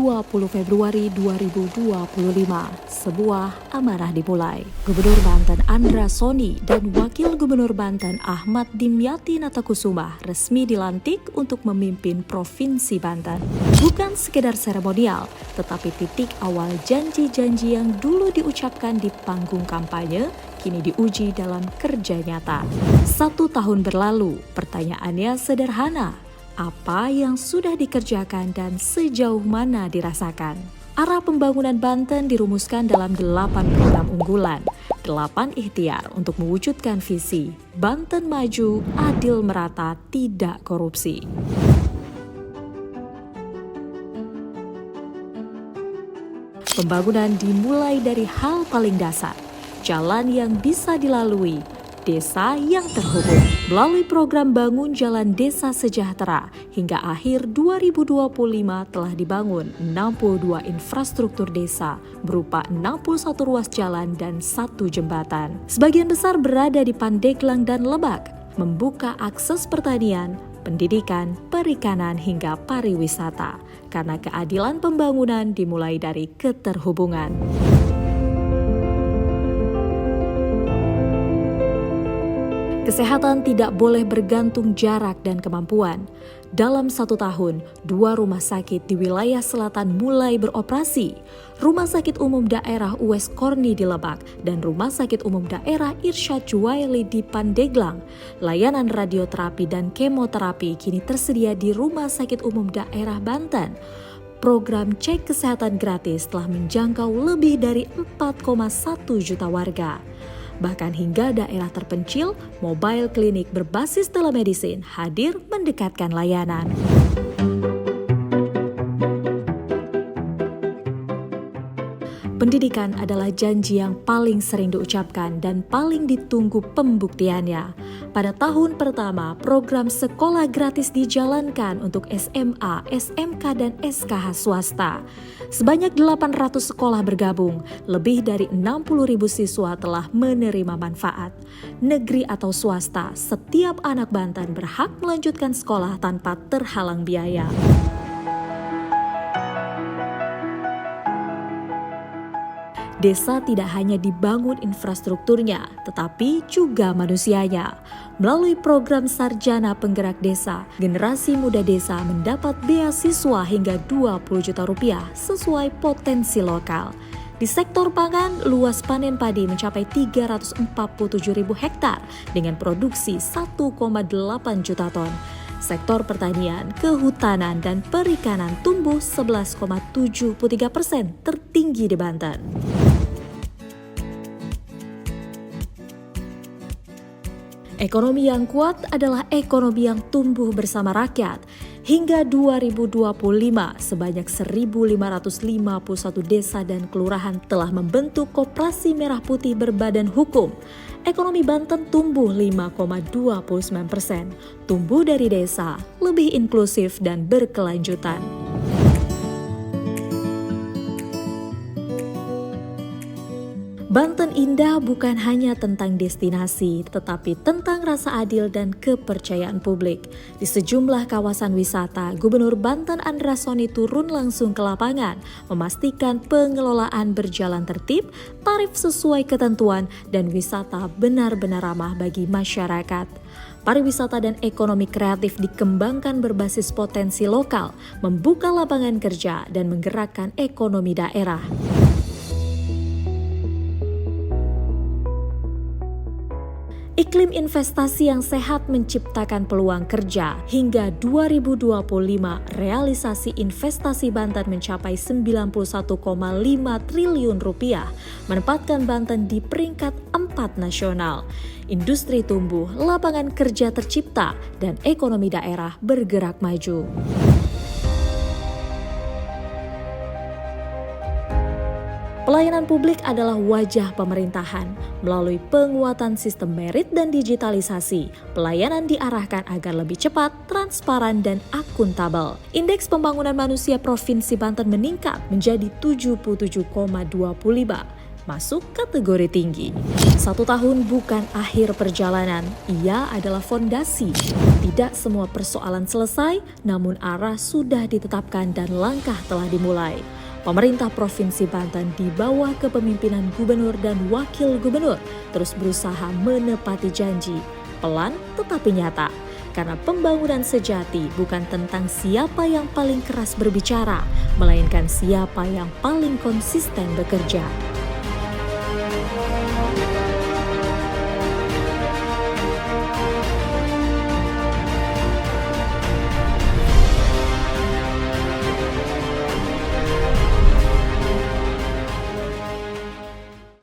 20 Februari 2025, sebuah amanah dimulai. Gubernur Banten Andra Soni dan Wakil Gubernur Banten Ahmad Dimyati Natakusuma resmi dilantik untuk memimpin Provinsi Banten. Bukan sekedar seremonial, tetapi titik awal janji-janji yang dulu diucapkan di panggung kampanye, kini diuji dalam kerja nyata. 1 tahun berlalu, pertanyaannya sederhana. Apa yang sudah dikerjakan dan sejauh mana dirasakan? Arah pembangunan Banten dirumuskan dalam 8 program unggulan, 8 ikhtiar untuk mewujudkan visi Banten maju, adil merata, tidak korupsi. Pembangunan dimulai dari hal paling dasar, jalan yang bisa dilalui, desa yang terhubung. Melalui program Bangun Jalan Desa Sejahtera, hingga akhir 2025 telah dibangun 62 infrastruktur desa berupa 61 ruas jalan dan 1 jembatan. Sebagian besar berada di Pandeglang dan Lebak, membuka akses pertanian, pendidikan, perikanan hingga pariwisata. Karena keadilan pembangunan dimulai dari keterhubungan. Kesehatan tidak boleh bergantung jarak dan kemampuan. Dalam 1 tahun, 2 rumah sakit di wilayah selatan mulai beroperasi. Rumah Sakit Umum Daerah U.S. Korni di Lebak dan Rumah Sakit Umum Daerah Irsyad Juwaili di Pandeglang. Layanan radioterapi dan kemoterapi kini tersedia di Rumah Sakit Umum Daerah Banten. Program cek kesehatan gratis telah menjangkau lebih dari 4,1 juta warga. Bahkan hingga daerah terpencil, mobile klinik berbasis telemedicine hadir mendekatkan layanan. Pendidikan adalah janji yang paling sering diucapkan dan paling ditunggu pembuktiannya. Pada tahun pertama, program sekolah gratis dijalankan untuk SMA, SMK, dan SKH swasta. Sebanyak 800 sekolah bergabung, lebih dari 60.000 siswa telah menerima manfaat. Negeri atau swasta, setiap anak Banten berhak melanjutkan sekolah tanpa terhalang biaya. Desa tidak hanya dibangun infrastrukturnya, tetapi juga manusianya. Melalui program Sarjana Penggerak Desa, generasi muda desa mendapat beasiswa hingga 20 juta rupiah sesuai potensi lokal. Di sektor pangan, luas panen padi mencapai 347.000 hektar dengan produksi 1,8 juta ton. Sektor pertanian, kehutanan, dan perikanan tumbuh 11,73%, tertinggi di Banten. Ekonomi yang kuat adalah ekonomi yang tumbuh bersama rakyat. Hingga 2025, sebanyak 1.551 desa dan kelurahan telah membentuk koperasi merah putih berbadan hukum. Ekonomi Banten tumbuh 5,29%, tumbuh dari desa, lebih inklusif dan berkelanjutan. Banten indah bukan hanya tentang destinasi, tetapi tentang rasa adil dan kepercayaan publik. Di sejumlah kawasan wisata, Gubernur Banten Andra Soni turun langsung ke lapangan, memastikan pengelolaan berjalan tertib, tarif sesuai ketentuan, dan wisata benar-benar ramah bagi masyarakat. Pariwisata dan ekonomi kreatif dikembangkan berbasis potensi lokal, membuka lapangan kerja, dan menggerakkan ekonomi daerah. Iklim investasi yang sehat menciptakan peluang kerja. Hingga 2025, realisasi investasi Banten mencapai 91,5 triliun rupiah, menempatkan Banten di peringkat 4 nasional. Industri tumbuh, lapangan kerja tercipta, dan ekonomi daerah bergerak maju. Pelayanan publik adalah wajah pemerintahan. Melalui penguatan sistem merit dan digitalisasi, pelayanan diarahkan agar lebih cepat, transparan, dan akuntabel. Indeks pembangunan manusia Provinsi Banten meningkat menjadi 77,25, masuk kategori tinggi. 1 tahun bukan akhir perjalanan, ia adalah fondasi. Tidak semua persoalan selesai, namun arah sudah ditetapkan dan langkah telah dimulai. Pemerintah Provinsi Banten di bawah kepemimpinan Gubernur dan Wakil Gubernur terus berusaha menepati janji, pelan tetapi nyata. Karena pembangunan sejati bukan tentang siapa yang paling keras berbicara, melainkan siapa yang paling konsisten bekerja.